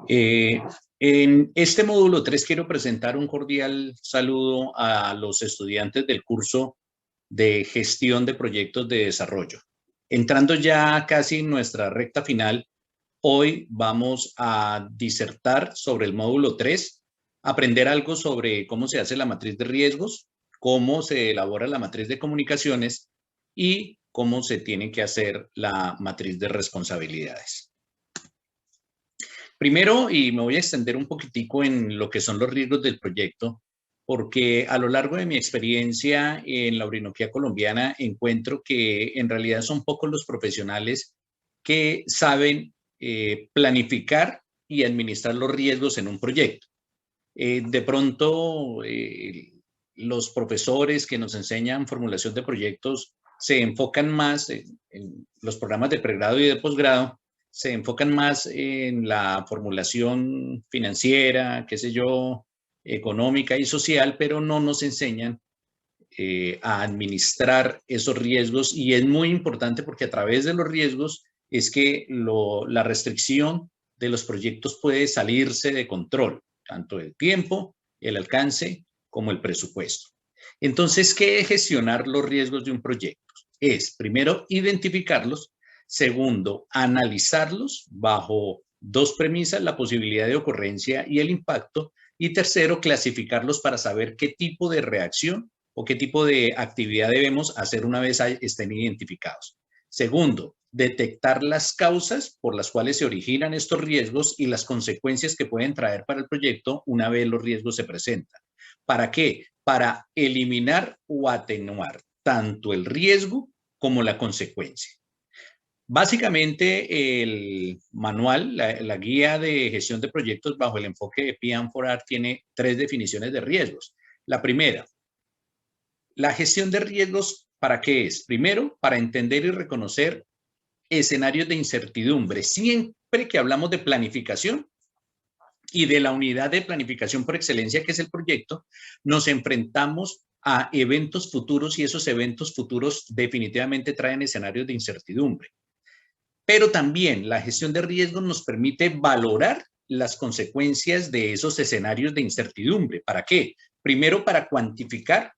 Eh, en este módulo 3 quiero presentar un cordial saludo a los estudiantes del curso de gestión de proyectos de desarrollo. Entrando ya casi en nuestra recta final, hoy vamos a disertar sobre el módulo 3, aprender algo sobre cómo se hace la matriz de riesgos, cómo se elabora la matriz de comunicaciones y cómo se tiene que hacer la matriz de responsabilidades. Primero, y me voy a extender un poquitico en lo que son los riesgos del proyecto, porque a lo largo de mi experiencia en la Orinoquía colombiana encuentro que en realidad son pocos los profesionales que saben planificar y administrar los riesgos en un proyecto. De pronto, los profesores que nos enseñan formulación de proyectos se enfocan más en los programas de pregrado y de posgrado, se enfocan más en la formulación financiera, qué sé yo, económica y social, pero no nos enseñan a administrar esos riesgos, y es muy importante porque a través de los riesgos es que la restricción de los proyectos puede salirse de control, tanto el tiempo, el alcance, como el presupuesto. Entonces, ¿qué es gestionar los riesgos de un proyecto? Es, primero, identificarlos. Segundo, analizarlos bajo dos premisas: la posibilidad de ocurrencia y el impacto. Y tercero, clasificarlos para saber qué tipo de reacción o qué tipo de actividad debemos hacer una vez estén identificados. Segundo, detectar las causas por las cuales se originan estos riesgos y las consecuencias que pueden traer para el proyecto una vez los riesgos se presentan. ¿Para qué? Para eliminar o atenuar tanto el riesgo como la consecuencia. Básicamente, el manual, la guía de gestión de proyectos bajo el enfoque de PM4R tiene tres definiciones de riesgos. La primera, la gestión de riesgos, ¿para qué es? Primero, para entender y reconocer escenarios de incertidumbre. Siempre que hablamos de planificación y de la unidad de planificación por excelencia que es el proyecto, nos enfrentamos a eventos futuros, y esos eventos futuros definitivamente traen escenarios de incertidumbre. Pero también la gestión de riesgos nos permite valorar las consecuencias de esos escenarios de incertidumbre. ¿Para qué? Primero, para cuantificar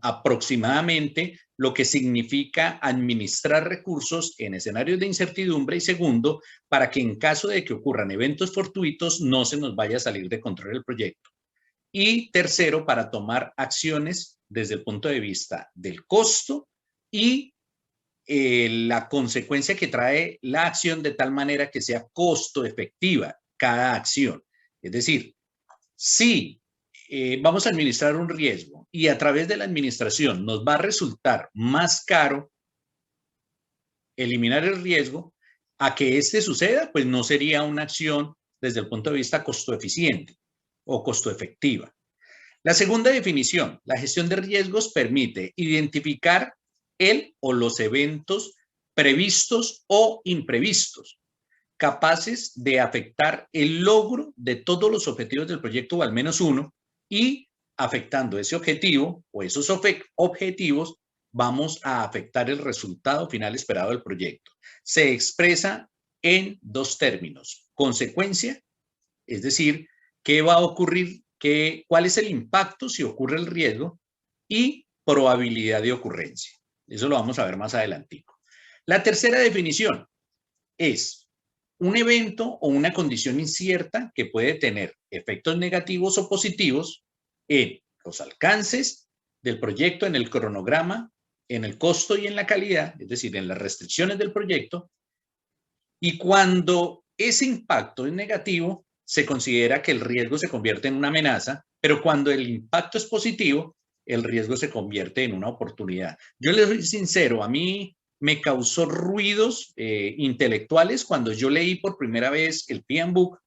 aproximadamente lo que significa administrar recursos en escenarios de incertidumbre, y segundo, para que en caso de que ocurran eventos fortuitos no se nos vaya a salir de control el proyecto. Y tercero, para tomar acciones desde el punto de vista del costo y la consecuencia que trae la acción, de tal manera que sea costo efectiva cada acción. Es decir, si vamos a administrar un riesgo y a través de la administración nos va a resultar más caro eliminar el riesgo a que este suceda, pues no sería una acción desde el punto de vista costo eficiente o costo efectiva. La segunda definición: la gestión de riesgos permite identificar el o los eventos previstos o imprevistos capaces de afectar el logro de todos los objetivos del proyecto, o al menos uno, y afectando ese objetivo o esos objetivos vamos a afectar el resultado final esperado del proyecto. Se expresa en dos términos: consecuencia, es decir, qué va a ocurrir, cuál es el impacto si ocurre el riesgo, y probabilidad de ocurrencia. Eso lo vamos a ver más adelantico. La tercera definición es un evento o una condición incierta que puede tener efectos negativos o positivos en los alcances del proyecto, en el cronograma, en el costo y en la calidad, es decir, en las restricciones del proyecto. Y cuando ese impacto es negativo, se considera que el riesgo se convierte en una amenaza, pero cuando el impacto es positivo, el riesgo se convierte en una oportunidad. Yo les soy sincero, a mí me causó ruidos intelectuales cuando yo leí por primera vez el PMBOK,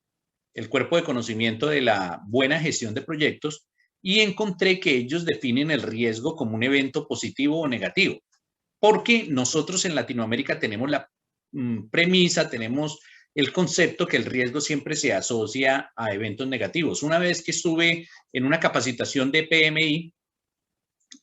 el cuerpo de conocimiento de la buena gestión de proyectos, y encontré que ellos definen el riesgo como un evento positivo o negativo, porque nosotros en Latinoamérica tenemos la premisa, tenemos el concepto que el riesgo siempre se asocia a eventos negativos. Una vez que estuve en una capacitación de PMI,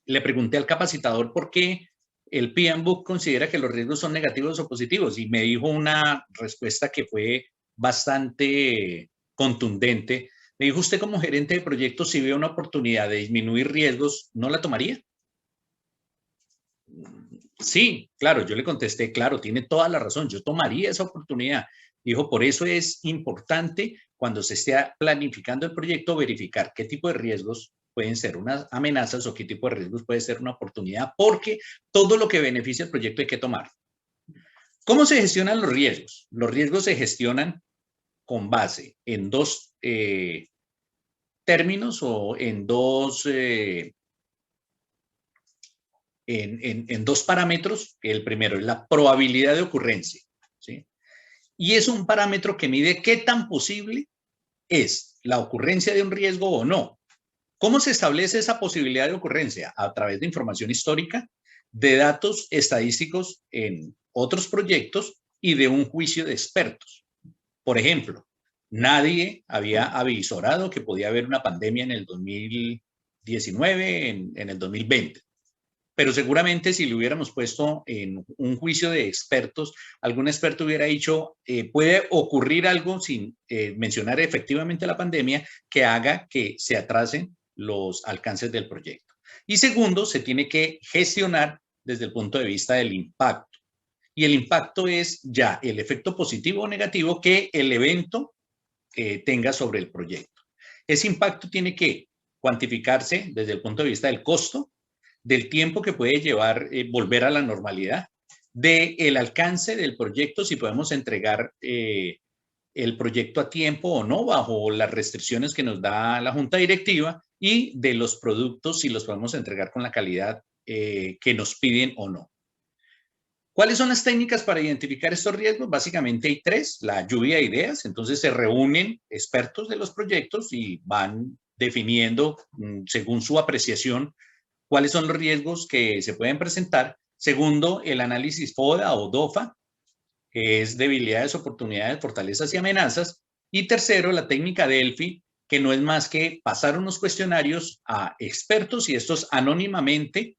le pregunté al capacitador por qué el PMBOK considera que los riesgos son negativos o positivos, y me dijo una respuesta que fue bastante contundente. Me dijo, usted como gerente de proyectos, si ve una oportunidad de disminuir riesgos, ¿no la tomaría? Sí, claro, yo le contesté, claro, tiene toda la razón, yo tomaría esa oportunidad. Dijo, por eso es importante cuando se esté planificando el proyecto verificar qué tipo de riesgos pueden ser unas amenazas o qué tipo de riesgos puede ser una oportunidad, porque todo lo que beneficia el proyecto hay que tomar. ¿Cómo se gestionan los riesgos? Los riesgos se gestionan con base en dos términos o en dos parámetros. El primero es la probabilidad de ocurrencia, ¿sí? Y es un parámetro que mide qué tan posible es la ocurrencia de un riesgo o no. ¿Cómo se establece esa posibilidad de ocurrencia? A través de información histórica, de datos estadísticos en otros proyectos y de un juicio de expertos. Por ejemplo, nadie había avisorado que podía haber una pandemia en el 2019, en el 2020. Pero seguramente si lo hubiéramos puesto en un juicio de expertos, algún experto hubiera dicho, puede ocurrir algo sin mencionar efectivamente la pandemia que haga que se atrasen los alcances del proyecto. Y segundo, se tiene que gestionar desde el punto de vista del impacto. Y el impacto es ya el efecto positivo o negativo que el evento tenga sobre el proyecto. Ese impacto tiene que cuantificarse desde el punto de vista del costo, del tiempo que puede llevar volver a la normalidad, del alcance del proyecto, si podemos entregar el proyecto a tiempo o no, bajo las restricciones que nos da la junta directiva, y de los productos, si los podemos entregar con la calidad que nos piden o no. ¿Cuáles son las técnicas para identificar estos riesgos? Básicamente hay tres: la lluvia de ideas. Entonces se reúnen expertos de los proyectos y van definiendo, según su apreciación, cuáles son los riesgos que se pueden presentar. Segundo, el análisis FODA o DOFA, que es debilidades, oportunidades, fortalezas y amenazas. Y tercero, la técnica Delphi, que no es más que pasar unos cuestionarios a expertos y estos anónimamente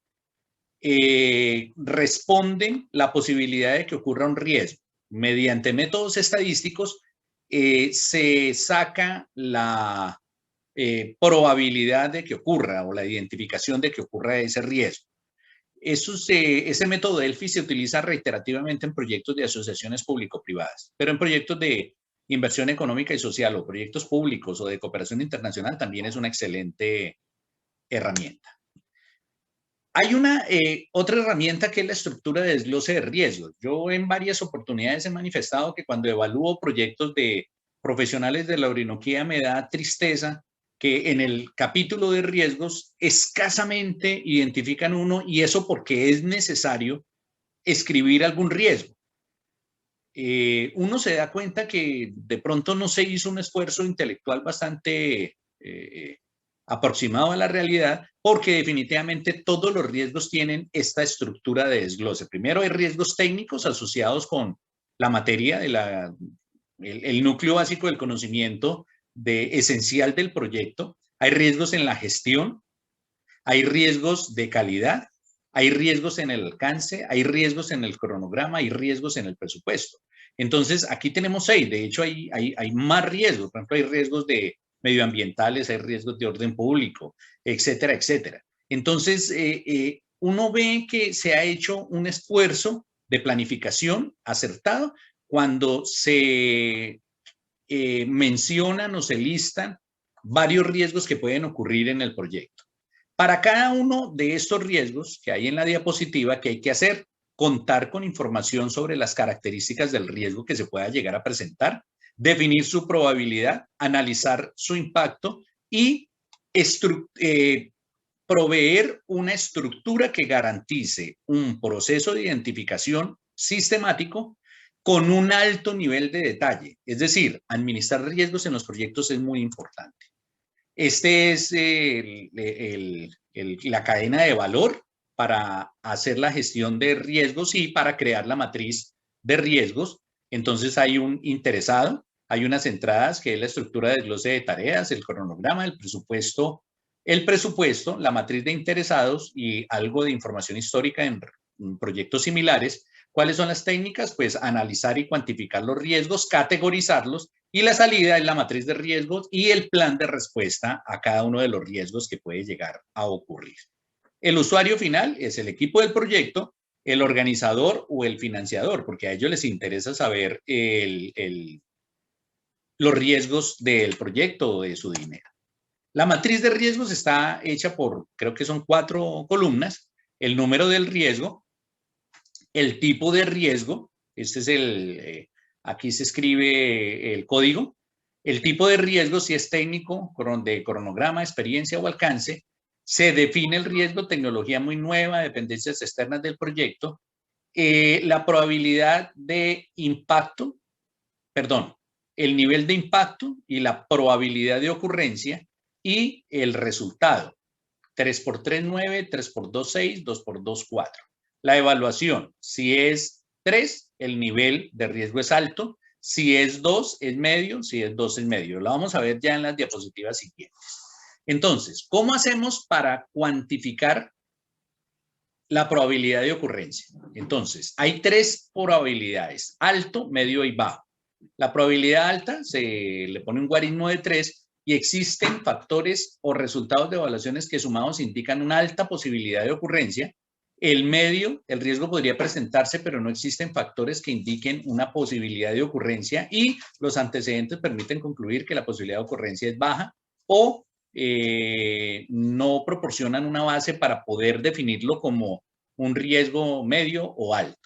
responden la posibilidad de que ocurra un riesgo. Mediante métodos estadísticos se saca la probabilidad de que ocurra o la identificación de que ocurra ese riesgo. Ese método Delphi se utiliza reiterativamente en proyectos de asociaciones público-privadas, pero en proyectos de inversión económica y social o proyectos públicos o de cooperación internacional también es una excelente herramienta. Hay una otra herramienta que es la estructura de desglose de riesgos. Yo en varias oportunidades he manifestado que cuando evalúo proyectos de profesionales de la Orinoquía me da tristeza que en el capítulo de riesgos escasamente identifican uno, y eso porque es necesario escribir algún riesgo. Uno se da cuenta que de pronto no se hizo un esfuerzo intelectual bastante aproximado a la realidad, porque definitivamente todos los riesgos tienen esta estructura de desglose. Primero hay riesgos técnicos asociados con la materia, el núcleo básico del conocimiento esencial del proyecto. Hay riesgos en la gestión, hay riesgos de calidad, hay riesgos en el alcance, hay riesgos en el cronograma, hay riesgos en el presupuesto. Entonces, aquí tenemos 6. De hecho, hay más riesgos. Por ejemplo, hay riesgos medioambientales, hay riesgos de orden público, etcétera, etcétera. Entonces, uno ve que se ha hecho un esfuerzo de planificación acertado cuando se mencionan o se listan varios riesgos que pueden ocurrir en el proyecto. Para cada uno de estos riesgos que hay en la diapositiva, ¿qué hay que hacer? Contar con información sobre las características del riesgo que se pueda llegar a presentar, definir su probabilidad, analizar su impacto y proveer una estructura que garantice un proceso de identificación sistemático con un alto nivel de detalle. Es decir, administrar riesgos en los proyectos es muy importante. Este es la cadena de valor para hacer la gestión de riesgos y para crear la matriz de riesgos. Entonces hay un interesado, hay unas entradas que es la estructura de desglose de tareas, el cronograma, el presupuesto, la matriz de interesados y algo de información histórica en proyectos similares. ¿Cuáles son las técnicas? Pues analizar y cuantificar los riesgos, categorizarlos Y la salida es la matriz de riesgos y el plan de respuesta a cada uno de los riesgos que puede llegar a ocurrir. El usuario final es el equipo del proyecto, el organizador o el financiador, porque a ellos les interesa saber los riesgos del proyecto o de su dinero. La matriz de riesgos está hecha por, creo que son 4 columnas, el número del riesgo, el tipo de riesgo, este es aquí se escribe el código, el tipo de riesgo, si es técnico, de cronograma, experiencia o alcance, se define el riesgo, tecnología muy nueva, dependencias externas del proyecto, la probabilidad de impacto, perdón, el nivel de impacto y la probabilidad de ocurrencia y el resultado. 3×3, 9, 3×2, 6, 2×2, 4. La evaluación, si es 3, el nivel de riesgo es alto, si es 2, es medio, si es 2, es medio. Lo vamos a ver ya en las diapositivas siguientes. Entonces, ¿cómo hacemos para cuantificar la probabilidad de ocurrencia? Entonces, hay 3 probabilidades, alto, medio y bajo. La probabilidad alta se le pone un guarismo de 3 y existen factores o resultados de evaluaciones que sumados indican una alta posibilidad de ocurrencia. El medio, el riesgo podría presentarse, pero no existen factores que indiquen una posibilidad de ocurrencia y los antecedentes permiten concluir que la posibilidad de ocurrencia es baja o no proporcionan una base para poder definirlo como un riesgo medio o alto.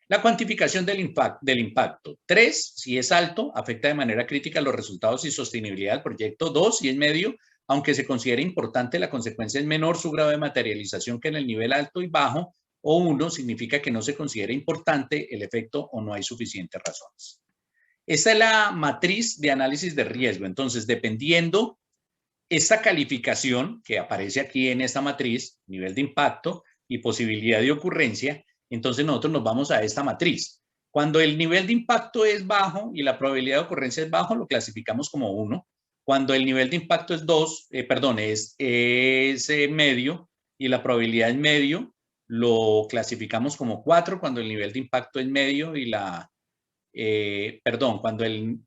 La cuantificación del impacto. 3, si es alto, afecta de manera crítica los resultados y sostenibilidad del proyecto. 2, si es medio, aunque se considere importante, la consecuencia es menor su grado de materialización que en el nivel alto y bajo. O 1 significa que no se considera importante el efecto o no hay suficientes razones. Esta es la matriz de análisis de riesgo. Entonces, dependiendo esta calificación que aparece aquí en esta matriz, nivel de impacto y posibilidad de ocurrencia, entonces nosotros nos vamos a esta matriz. Cuando el nivel de impacto es bajo y la probabilidad de ocurrencia es bajo, lo clasificamos como 1. Cuando el nivel de impacto es 2, es medio y la probabilidad es medio, lo clasificamos como 4. Cuando el nivel de impacto es medio y cuando el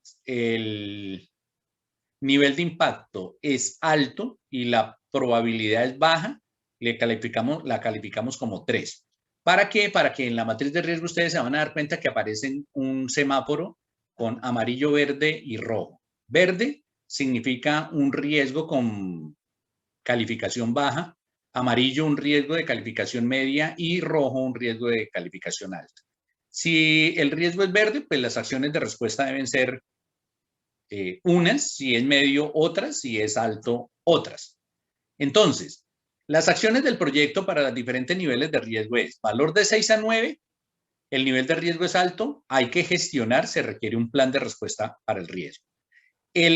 nivel de impacto es alto y la probabilidad es baja, la calificamos como 3. ¿Para qué? Para que en la matriz de riesgo ustedes se van a dar cuenta que aparece un semáforo con amarillo, verde y rojo. Verde significa un riesgo con calificación baja, amarillo un riesgo de calificación media y rojo un riesgo de calificación alta. Si el riesgo es verde, pues las acciones de respuesta deben ser unas, si es medio, otras, si es alto, otras. Entonces, las acciones del proyecto para los diferentes niveles de riesgo es valor de 6 a 9, el nivel de riesgo es alto, hay que gestionar, se requiere un plan de respuesta para el riesgo.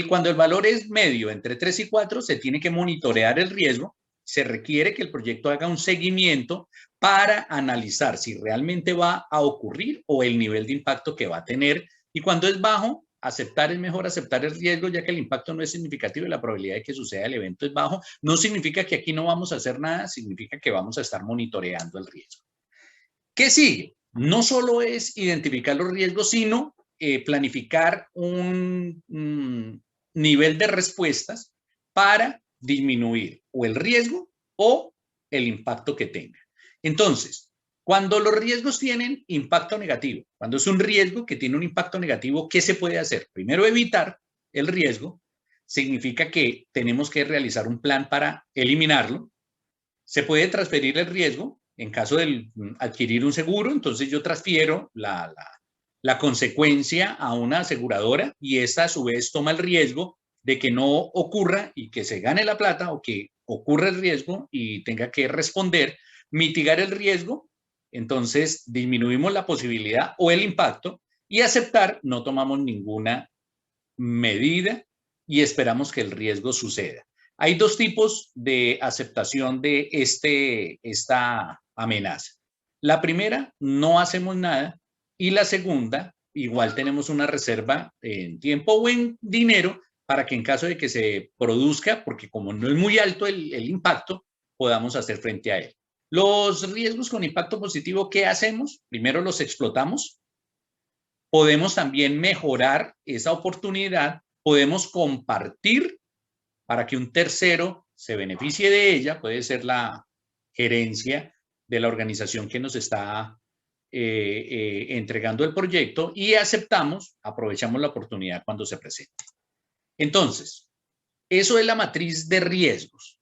Cuando el valor es medio, entre 3 y 4, se tiene que monitorear el riesgo, se requiere que el proyecto haga un seguimiento para analizar si realmente va a ocurrir o el nivel de impacto que va a tener. Y cuando es bajo, es mejor aceptar el riesgo, ya que el impacto no es significativo y la probabilidad de que suceda el evento es bajo. No significa que aquí no vamos a hacer nada, significa que vamos a estar monitoreando el riesgo. ¿Qué sigue? No solo es identificar los riesgos, sino planificar un nivel de respuestas para disminuir o el riesgo o el impacto que tenga. Entonces, cuando los riesgos tienen impacto negativo, cuando es un riesgo que tiene un impacto negativo, ¿qué se puede hacer? Primero, evitar el riesgo. Significa que tenemos que realizar un plan para eliminarlo. Se puede transferir el riesgo en caso de adquirir un seguro, entonces yo transfiero la consecuencia a una aseguradora y esta a su vez toma el riesgo de que no ocurra y que se gane la plata o que ocurra el riesgo y tenga que responder, mitigar el riesgo, entonces disminuimos la posibilidad o el impacto y aceptar, no tomamos ninguna medida y esperamos que el riesgo suceda. Hay 2 tipos de aceptación de esta amenaza. La primera, no hacemos nada, y la segunda, igual tenemos una reserva en tiempo o en dinero para que en caso de que se produzca, porque como no es muy alto el impacto, podamos hacer frente a él. Los riesgos con impacto positivo, ¿qué hacemos? Primero los explotamos, Podemos también mejorar esa oportunidad, podemos compartir para que un tercero se beneficie de ella, puede ser la gerencia de la organización que nos está entregando el proyecto, y aceptamos, aprovechamos la oportunidad cuando se presente. Entonces, eso es la matriz de riesgos.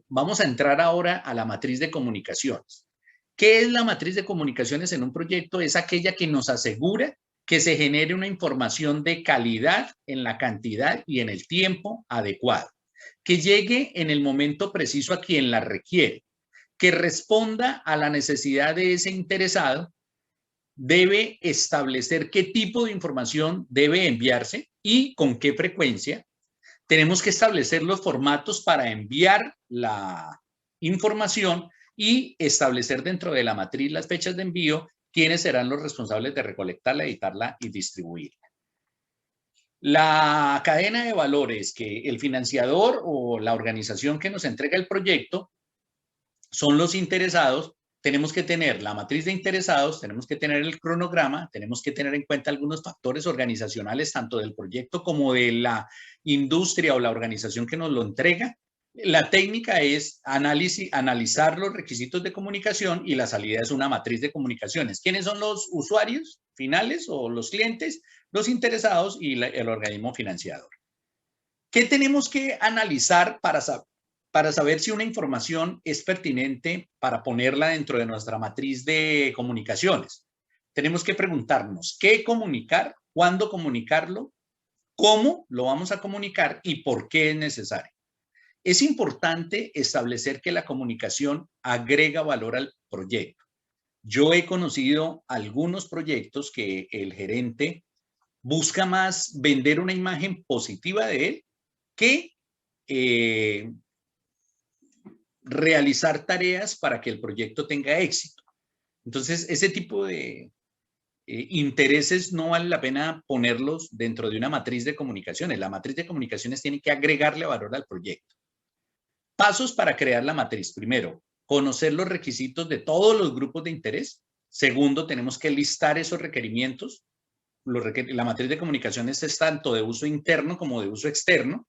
Vamos a entrar ahora a la matriz de comunicaciones. ¿Qué es la matriz de comunicaciones en un proyecto? Es aquella que nos asegura que se genere una información de calidad en la cantidad y en el tiempo adecuado, que llegue en el momento preciso a quien la requiere, que responda a la necesidad de ese interesado, debe establecer qué tipo de información debe enviarse y con qué frecuencia. Tenemos que establecer los formatos para enviar la información y establecer dentro de la matriz las fechas de envío, quiénes serán los responsables de recolectarla, editarla y distribuirla. La cadena de valores que el financiador o la organización que nos entrega el proyecto son los interesados. Tenemos que tener la matriz de interesados, tenemos que tener el cronograma, tenemos que tener en cuenta algunos factores organizacionales, tanto del proyecto como de la industria o la organización que nos lo entrega. La técnica es analizar los requisitos de comunicación, y la salida es una matriz de comunicaciones. ¿Quiénes son los usuarios finales o los clientes? Los interesados y el organismo financiador. ¿Qué tenemos que analizar para saber si una información es pertinente para ponerla dentro de nuestra matriz de comunicaciones? Tenemos que preguntarnos qué comunicar, cuándo comunicarlo, cómo lo vamos a comunicar y por qué es necesario. Es importante establecer que la comunicación agrega valor al proyecto. Yo he conocido algunos proyectos que el gerente busca más vender una imagen positiva de él que realizar tareas para que el proyecto tenga éxito. Entonces, ese tipo de intereses no vale la pena ponerlos dentro de una matriz de comunicaciones. La matriz de comunicaciones tiene que agregarle valor al proyecto. Pasos para crear la matriz. Primero, conocer los requisitos de todos los grupos de interés. Segundo, tenemos que listar esos requerimientos. La matriz de comunicaciones es tanto de uso interno como de uso externo.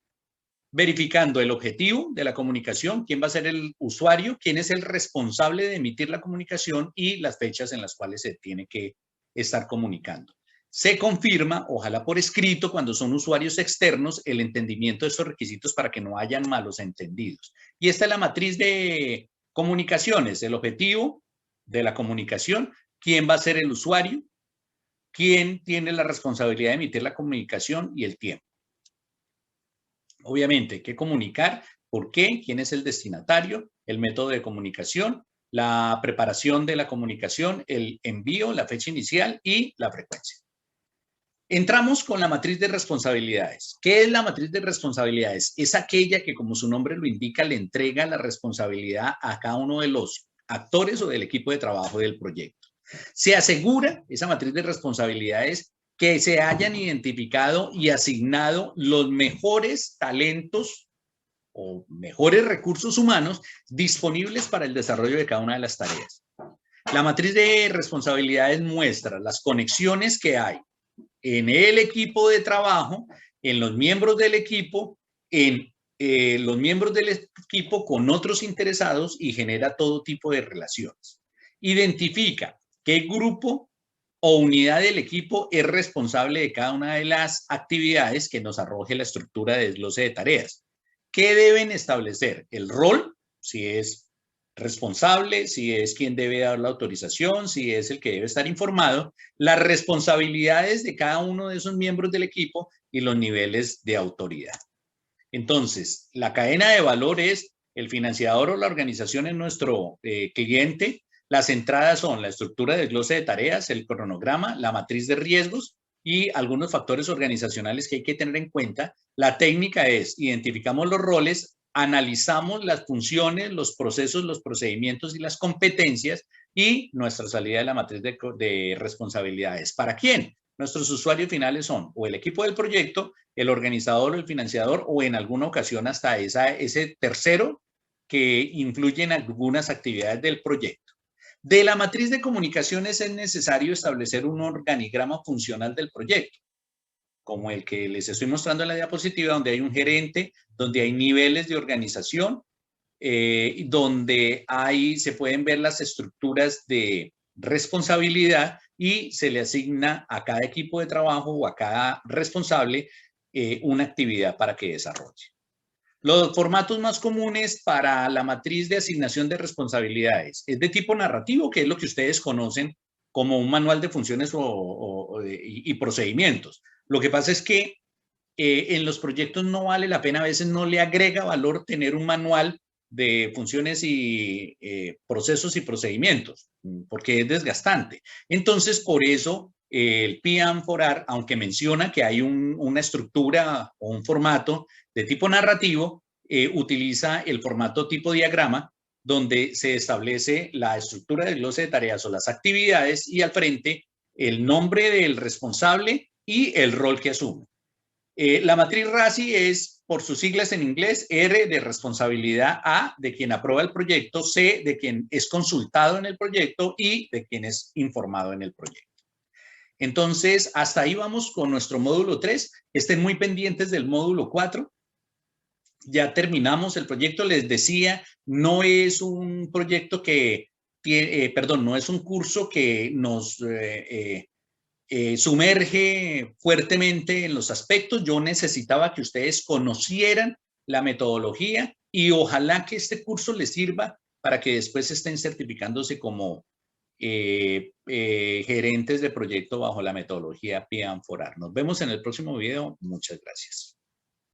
Verificando el objetivo de la comunicación, quién va a ser el usuario, quién es el responsable de emitir la comunicación y las fechas en las cuales se tiene que estar comunicando. Se confirma, ojalá por escrito, cuando son usuarios externos, el entendimiento de estos requisitos para que no hayan malos entendidos. Y esta es la matriz de comunicaciones, el objetivo de la comunicación, quién va a ser el usuario, quién tiene la responsabilidad de emitir la comunicación y el tiempo. Obviamente, hay que comunicar por qué, quién es el destinatario, el método de comunicación, la preparación de la comunicación, el envío, la fecha inicial y la frecuencia. Entramos con la matriz de responsabilidades. ¿Qué es la matriz de responsabilidades? Es aquella que, como su nombre lo indica, le entrega la responsabilidad a cada uno de los actores o del equipo de trabajo del proyecto. Se asegura, esa matriz de responsabilidades, que se hayan identificado y asignado los mejores talentos o mejores recursos humanos disponibles para el desarrollo de cada una de las tareas. La matriz de responsabilidades muestra las conexiones que hay en el equipo de trabajo, en los miembros del equipo, en los miembros del equipo con otros interesados, y genera todo tipo de relaciones. Identifica qué grupo o unidad del equipo es responsable de cada una de las actividades que nos arroje la estructura de desglose de tareas. ¿Qué deben establecer? El rol, si es responsable, si es quien debe dar la autorización, si es el que debe estar informado, las responsabilidades de cada uno de esos miembros del equipo y los niveles de autoridad. Entonces, la cadena de valor es el financiador o la organización es nuestro cliente. Las entradas son la estructura de desglose de tareas, el cronograma, la matriz de riesgos y algunos factores organizacionales que hay que tener en cuenta. La técnica es, identificamos los roles, analizamos las funciones, los procesos, los procedimientos y las competencias, y nuestra salida de la matriz de responsabilidades. ¿Para quién? Nuestros usuarios finales son o el equipo del proyecto, el organizador o el financiador, o en alguna ocasión hasta ese tercero que influye en algunas actividades del proyecto. De la matriz de comunicaciones es necesario establecer un organigrama funcional del proyecto, como el que les estoy mostrando en la diapositiva, donde hay un gerente, donde hay niveles de organización, donde se pueden ver las estructuras de responsabilidad y se le asigna a cada equipo de trabajo o a cada responsable una actividad para que desarrolle. Los formatos más comunes para la matriz de asignación de responsabilidades es de tipo narrativo, que es lo que ustedes conocen como un manual de funciones y procedimientos. Lo que pasa es que en los proyectos no vale la pena, a veces no le agrega valor tener un manual de funciones y procesos y procedimientos, porque es desgastante. Entonces, por eso el PIAM4AR, aunque menciona que hay una estructura o un formato de tipo narrativo, utiliza el formato tipo diagrama, donde se establece la estructura del glose de tareas o las actividades y al frente el nombre del responsable y el rol que asume. La matriz RACI es, por sus siglas en inglés, R de responsabilidad, A de quien aprueba el proyecto, C de quien es consultado en el proyecto y de quien es informado en el proyecto. Entonces, hasta ahí vamos con nuestro módulo 3. Estén muy pendientes del módulo 4. Ya terminamos el proyecto, les decía, no es un proyecto que, no es un curso que nos sumerge fuertemente en los aspectos. Yo necesitaba que ustedes conocieran la metodología y ojalá que este curso les sirva para que después estén certificándose como gerentes de proyecto bajo la metodología PIAM4AR. Nos vemos en el próximo video. Muchas gracias.